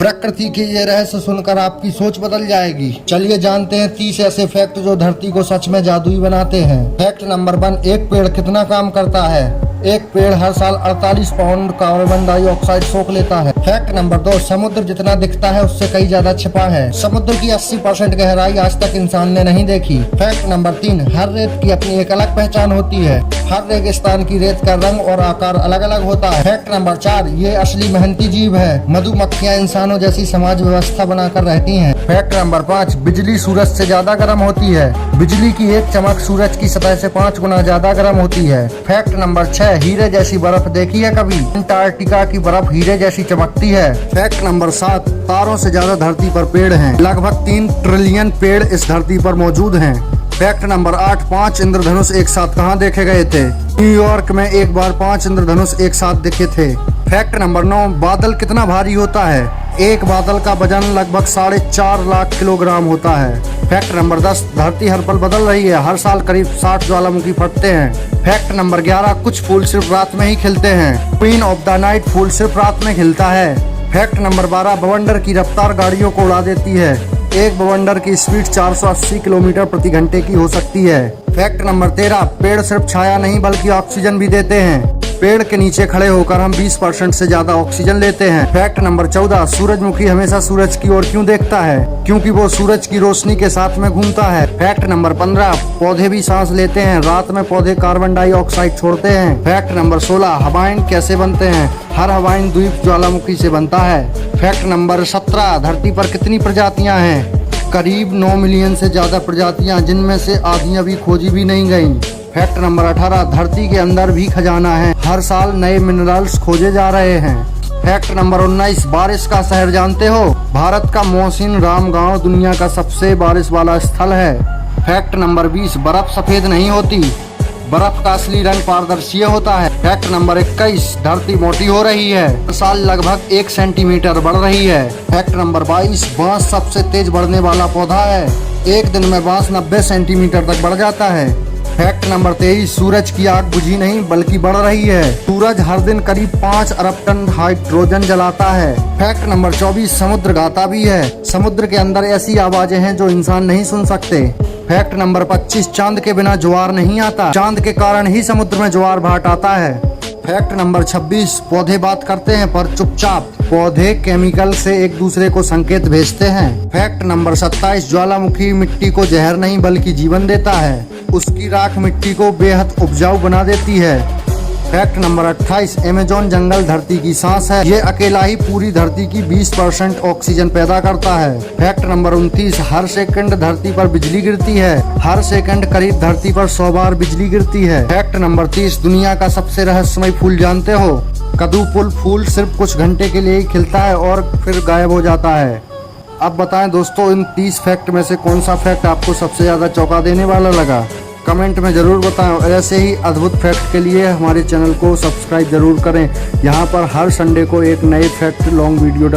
प्रकृति के ये रहस्य सुनकर आपकी सोच बदल जाएगी। चलिए जानते हैं 30 ऐसे फैक्ट जो धरती को सच में जादुई बनाते हैं। फैक्ट नंबर 1, एक पेड़ कितना काम करता है। एक पेड़ हर साल 48 पाउंड कार्बन डाइऑक्साइड सोख लेता है। फैक्ट नंबर 2, समुद्र जितना दिखता है उससे कई ज्यादा छिपा है। समुद्र की 80% गहराई आज तक इंसान ने नहीं देखी। फैक्ट नंबर 3, हर रेत की अपनी एक अलग पहचान होती है। हर रेगिस्तान की रेत का रंग और आकार अलग अलग होता है। फैक्ट नंबर 4, ये असली मेहनती जीव है। मधुमक्खियाँ इंसानों जैसी समाज व्यवस्था बनाकर रहती हैं। फैक्ट नंबर 5, बिजली सूरज से ज्यादा गर्म होती है। बिजली की एक चमक सूरज की सतह से 5 गुना ज्यादा गर्म होती है। फैक्ट नंबर 6, हीरे जैसी बर्फ देखी है कभी? अंटार्कटिका की बर्फ हीरे जैसी चमकती है। फैक्ट नंबर 7, तारों से ज्यादा धरती पर पेड़ हैं। लगभग 3 ट्रिलियन पेड़ इस धरती पर मौजूद हैं। फैक्ट नंबर 8, 5 इंद्रधनुष एक साथ कहाँ देखे गए थे? न्यूयॉर्क में एक बार 5 इंद्रधनुष एक साथ दिखे थे। फैक्ट नंबर 9, बादल कितना भारी होता है? एक बादल का वजन लगभग 4.5 लाख किलोग्राम होता है। फैक्ट नंबर 10, धरती हर पल बदल रही है। हर साल करीब 60 ज्वालामुखी फटते हैं। फैक्ट नंबर 11, कुछ फूल सिर्फ रात में ही खिलते हैं। क्वीन ऑफ द नाइट फूल सिर्फ रात में खिलता है। फैक्ट नंबर 12, बवंडर की रफ्तार गाड़ियों को उड़ा देती है। एक बवंडर की स्पीड 480 किलोमीटर प्रति घंटे की हो सकती है। फैक्ट नंबर 13, पेड़ सिर्फ छाया नहीं बल्कि ऑक्सीजन भी देते हैं। पेड़ के नीचे खड़े होकर हम 20% से ज्यादा ऑक्सीजन लेते हैं। फैक्ट नंबर 14, सूरजमुखी हमेशा सूरज की ओर क्यों देखता है? क्योंकि वो सूरज की रोशनी के साथ में घूमता है। फैक्ट नंबर 15, पौधे भी सांस लेते हैं। रात में पौधे कार्बन डाइऑक्साइड छोड़ते हैं। फैक्ट नंबर 16, हवाएं कैसे बनते हैं? हर हवाएं द्वीप ज्वालामुखी से बनता है। फैक्ट नंबर 17, धरती पर कितनी प्रजातियां हैं? करीब 9 मिलियन से ज्यादा प्रजातियां, जिनमें से आधी अभी खोजी भी नहीं गयी। फैक्ट नंबर 18, धरती के अंदर भी खजाना है। हर साल नए मिनरल्स खोजे जा रहे हैं। फैक्ट नंबर 19, बारिश का शहर जानते हो? भारत का मोहसिन राम गांव दुनिया का सबसे बारिश वाला स्थल है। फैक्ट नंबर 20, बर्फ सफेद नहीं होती। बर्फ का असली रंग पारदर्शी होता है। फैक्ट नंबर 21, धरती मोटी हो रही है। हर साल लगभग 1 सेंटीमीटर बढ़ रही है। फैक्ट नंबर 22, बांस सबसे तेज बढ़ने वाला पौधा है। एक दिन में बांस 90 सेंटीमीटर तक बढ़ जाता है। फैक्ट नंबर 23, सूरज की आग बुझी नहीं बल्कि बढ़ रही है। सूरज हर दिन करीब 5 अरब टन हाइड्रोजन जलाता है। फैक्ट नंबर 24, समुद्र गाता भी है। समुद्र के अंदर ऐसी आवाजें हैं जो इंसान नहीं सुन सकते। फैक्ट नंबर 25, चांद के बिना ज्वार नहीं आता। चांद के कारण ही समुद्र में ज्वार भाट आता है। फैक्ट नंबर 26, पौधे बात करते हैं पर चुपचाप। पौधे केमिकल से एक दूसरे को संकेत भेजते हैं। फैक्ट नंबर 27, ज्वालामुखी मिट्टी को जहर नहीं बल्कि जीवन देता है। उसकी राख मिट्टी को बेहद उपजाऊ बना देती है। फैक्ट नंबर 28, अमेज़न जंगल धरती की सांस है। ये अकेला ही पूरी धरती की 20% ऑक्सीजन पैदा करता है। फैक्ट नंबर 29, हर सेकंड धरती पर बिजली गिरती है। हर सेकंड करीब धरती पर 100 बार बिजली गिरती है। फैक्ट नंबर 30, दुनिया का सबसे रहस्यमय फूल जानते हो? कदूपुल फूल सिर्फ कुछ घंटे के लिए ही खिलता है और फिर गायब हो जाता है। अब बताएं दोस्तों, इन 30 फैक्ट में से कौन सा फैक्ट आपको सबसे ज्यादा चौंका देने वाला लगा? कमेंट में जरूर बताएं और ऐसे ही अद्भुत फैक्ट के लिए हमारे चैनल को सब्सक्राइब जरूर करें। यहाँ पर हर संडे को एक नए फैक्ट लॉन्ग वीडियो